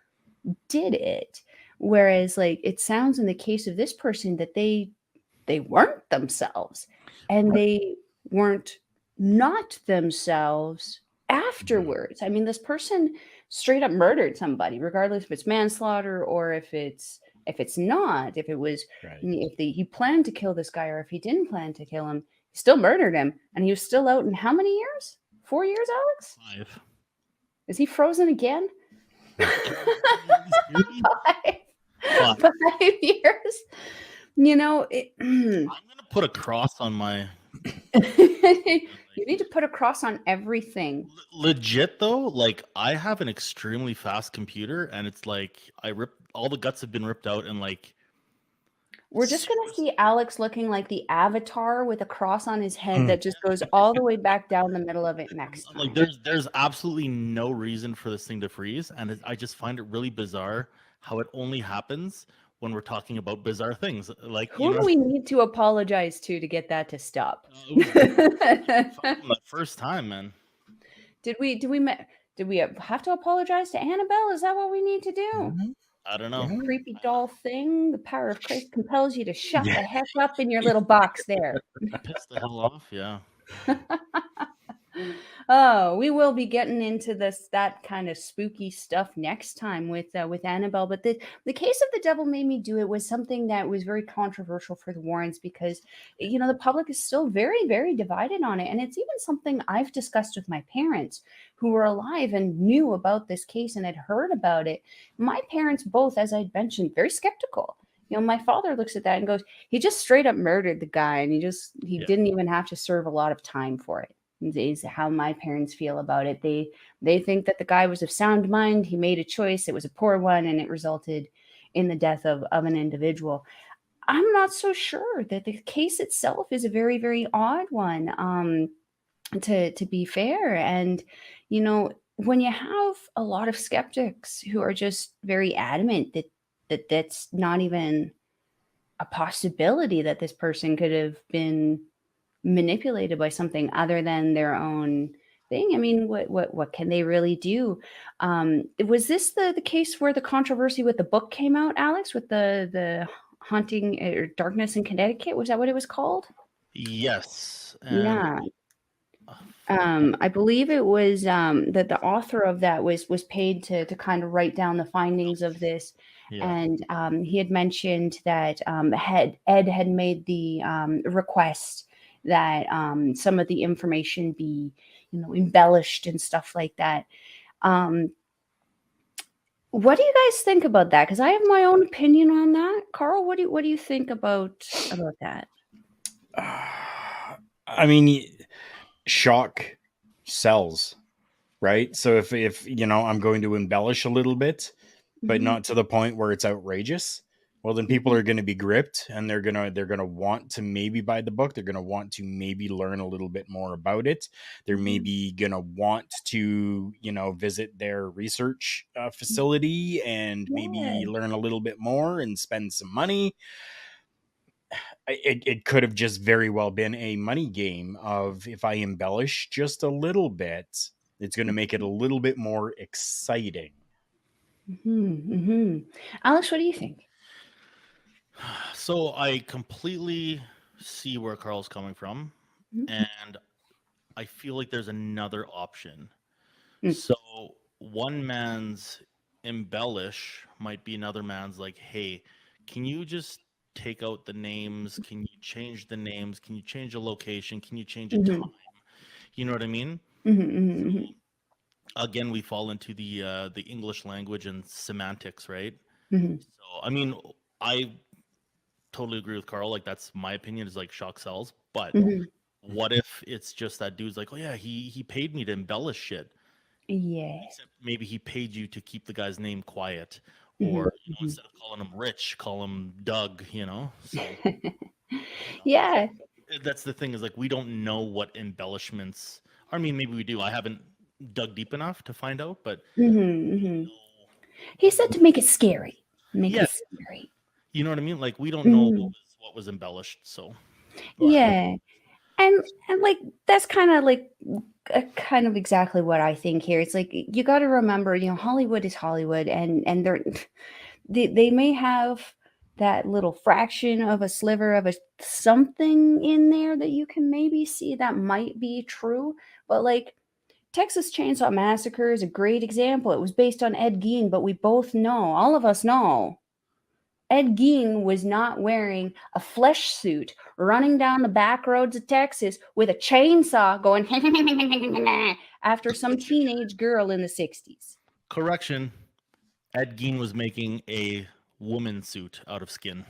did it. Whereas, like, it sounds in the case of this person that they weren't themselves, and they weren't not themselves afterwards. I mean, this person straight up murdered somebody, regardless if it's manslaughter or if it's not, if it was Right. if he planned to kill this guy or if he didn't plan to kill him, he still murdered him, and he was still out in how many years? 4 years, Alex? 5. Is he frozen again? Really? 5, 5 years. I'm gonna put a cross on my. You need to put a cross on everything. Legit though, like I have an extremely fast computer, and it's like all the guts have been ripped out, and like We're just going to see Alex looking like the Avatar with a cross on his head that just goes all the way back down the middle of it next time. like there's absolutely no reason for this thing to freeze, and I just find it really bizarre how it only happens when we're talking about bizarre things. Like Who do we need to apologize to get that to stop? the first time, man. Did we have to apologize to Annabelle? Is that what we need to do? I don't know. Yeah. Creepy doll thing. The power of Christ compels you to shut Yeah. the heck up in your little box there. Piss the hell off. Yeah. Oh, we will be getting into that kind of spooky stuff next time with Annabelle. But the case of the devil made me do it was something that was very controversial for the Warrens because the public is still very very divided on it, and it's even something I've discussed with my parents who were alive and knew about this case and had heard about it. My parents both, as I'd mentioned, very skeptical. My father looks at that and goes, he just straight up murdered the guy, and he Yeah. didn't even have to serve a lot of time for it. Is how my parents feel about it. They think that the guy was of sound mind. He made a choice. It was a poor one, and it resulted in the death of an individual. I'm not so sure that the case itself is a very, very odd one, to be fair. And, when you have a lot of skeptics who are just very adamant that's not even a possibility that this person could have been manipulated by something other than their own thing. I mean, what can they really do? Was this the case where the controversy with the book came out, Alex, with the haunting or darkness in Connecticut? Was that what it was called? Yes. And Yeah. I believe it was that the author of that was paid to kind of write down the findings of this. yeah. And he had mentioned that Ed had made the request that some of the information be, embellished and stuff like that. What do you guys think about that? Because I have my own opinion on that. Carl, what do you think about that? I mean, shock sells, right? So if I'm going to embellish a little bit, but Mhm. not to the point where it's outrageous, well then people are going to be gripped, and they're going to want to maybe buy the book. They're going to want to maybe learn a little bit more about it. They're maybe going to want to visit their research facility and Yeah. maybe learn a little bit more and spend some money. It could have just very well been a money game of, if I embellish just a little bit, it's going to make it a little bit more exciting. Alex, what do you think? So I completely see where Carl's coming from, Mhm. and I feel like there's another option. Mm. So one man's embellish might be another man's like, hey, can you just take out the names? Can you change the names? Can you change a location? Can you change a time? You know what I mean? Again, we fall into the English language and semantics, right? So I mean, I totally agree with Carl. Like, that's my opinion, is like shock sells. But what if it's just that dude's like, oh yeah, he paid me to embellish shit. Yeah. Except maybe he paid you to keep the guy's name quiet, or instead of calling him Rich, call him Doug. So Yeah. that's the thing, is like, we don't know what embellishments. I mean, maybe we do. I haven't dug deep enough to find out, but He said to make it scary. Make Yeah. it scary. you know what I mean. Like, we don't know what was embellished. So Yeah. And like that's kind of exactly what I think here. It's like you got to remember, Hollywood is Hollywood, and they may have that little fraction of a sliver of a something in there that you can maybe see that might be true, but like Texas Chainsaw Massacre is a great example. It was based on Ed Gein, but we both know, all of us know, Ed Gein was not wearing a flesh suit running down the back roads of Texas with a chainsaw going after some teenage girl in the 60s. correction, Ed Gein was making a woman suit out of skin.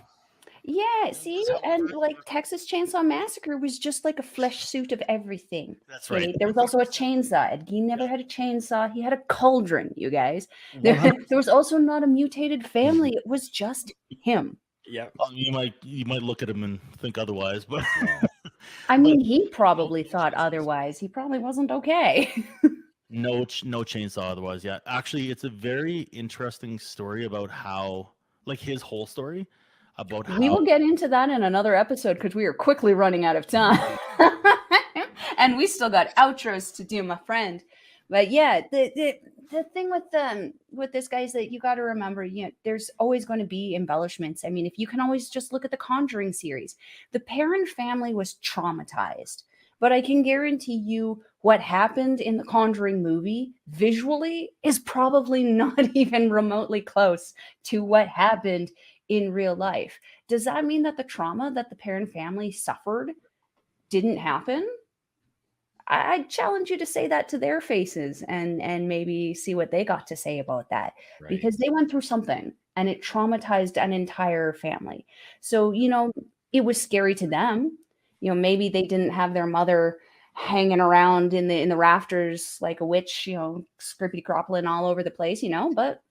Yeah, see? And like Texas Chainsaw Massacre was just like a flesh suit of everything. That's right. Okay? There was also a chainsaw. Ed Gein never had a chainsaw. He had a cauldron, you guys. There 100%. was also not a mutated family. It was just him. Yeah. You might look at him and think otherwise, but I mean, he probably thought otherwise. He probably wasn't okay. no chainsaw otherwise. Yeah, actually, it's a very interesting story about how, like, his whole story about how We will get into that in another episode because we are quickly running out of time. And we still got outros to do, my friend. But yeah, the the thing with this guy is that you got to remember, there's always going to be embellishments. I mean, if you can always just look at the Conjuring series, the Perron family was traumatized, but I can guarantee you what happened in the Conjuring movie visually is probably not even remotely close to what happened in real life. Does that mean that the trauma that the Perron family suffered didn't happen? I challenge you to say that to their faces and maybe see what they got to say about that, Right. because they went through something and it traumatized an entire family. So, it was scary to them. Maybe they didn't have their mother hanging around in the rafters like a witch, scrippity croppling all over the place, but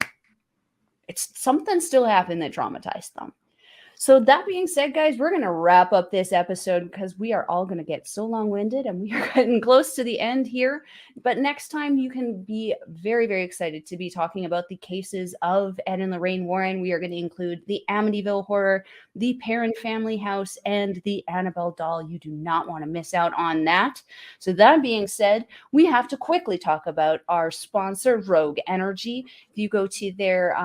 it's something still happened that traumatized them. So that being said, guys, we're going to wrap up this episode because we are all going to get so long-winded and we are getting close to the end here. But next time you can be very, very excited to be talking about the cases of Ed and Lorraine Warren. We are going to include the Amityville Horror, the Perron family house, and the Annabelle doll. You do not want to miss out on that. So that being said, we have to quickly talk about our sponsor, Rogue Energy. If you go to their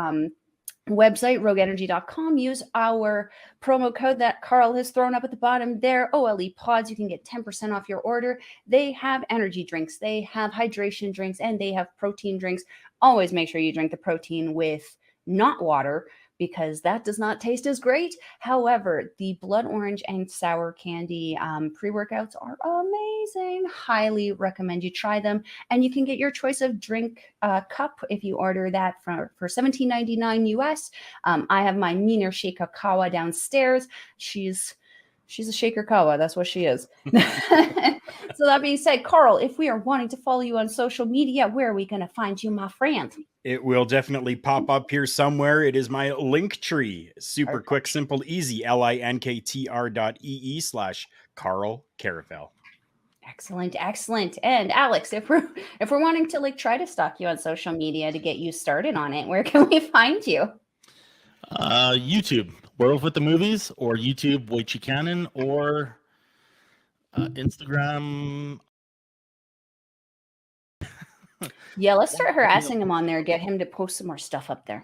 website, rogueenergy.com, use our promo code that Karl has thrown up at the bottom there, OLE Pods. You can get 10% off your order. They have energy drinks, they have hydration drinks, and they have protein drinks. Always make sure you drink the protein with not water, because that does not taste as great. However, the blood orange and sour candy pre-workouts are amazing. Highly recommend you try them. And you can get your choice of drink cup if you order that for $17.99 US. I have my Miner Shaker Kawa downstairs. She's a Shaker Kawa. That's what she is. So that being said, Karl, if we are wanting to follow you on social media, where are we going to find you, my friend? It will definitely pop up here somewhere. It is my link tree. Super quick, simple, easy. linktr.ee/Karl Caravel. Excellent. And Alex, if we're wanting to try to stalk you on social media to get you started on it, where can we find you? YouTube, Werewolf with the Movies, or YouTube, Waichi Cannon, or Instagram. Yeah, let's start harassing him on there. Get him to post some more stuff up there.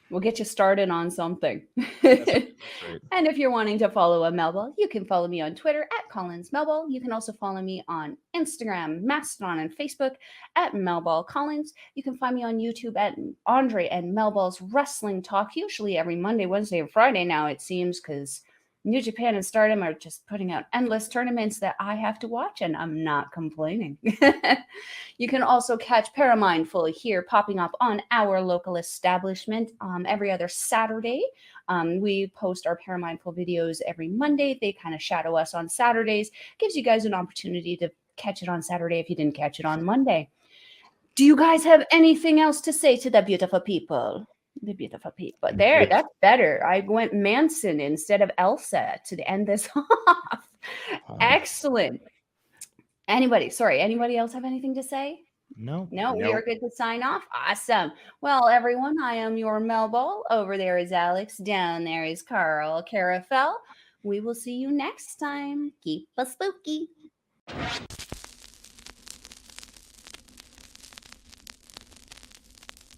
We'll get you started on something. That's right. And if you're wanting to follow a Melball, you can follow me on Twitter at Collins Melball. You can also follow me on Instagram, Mastodon, and Facebook at Melball Collins. You can find me on YouTube at Andre and Melball's Wrestling Talk, usually every Monday, Wednesday, and Friday now, it seems, because New Japan and Stardom are just putting out endless tournaments that I have to watch, and I'm not complaining. You can also catch Paramindful here popping up on our local establishment every other Saturday. We post our Paramindful videos every Monday. They kind of shadow us on Saturdays. Gives you guys an opportunity to catch it on Saturday if you didn't catch it on Monday. Do you guys have anything else to say to the beautiful people? The beautiful people. There, that's better. I went Manson instead of Elsa to end this off. Excellent. Anybody else have anything to say? No. We are good to sign off. Awesome. Well, everyone, I am your Melball. Over there is Alex. Down there is Karl Caravel. We will see you next time. Keep us spooky.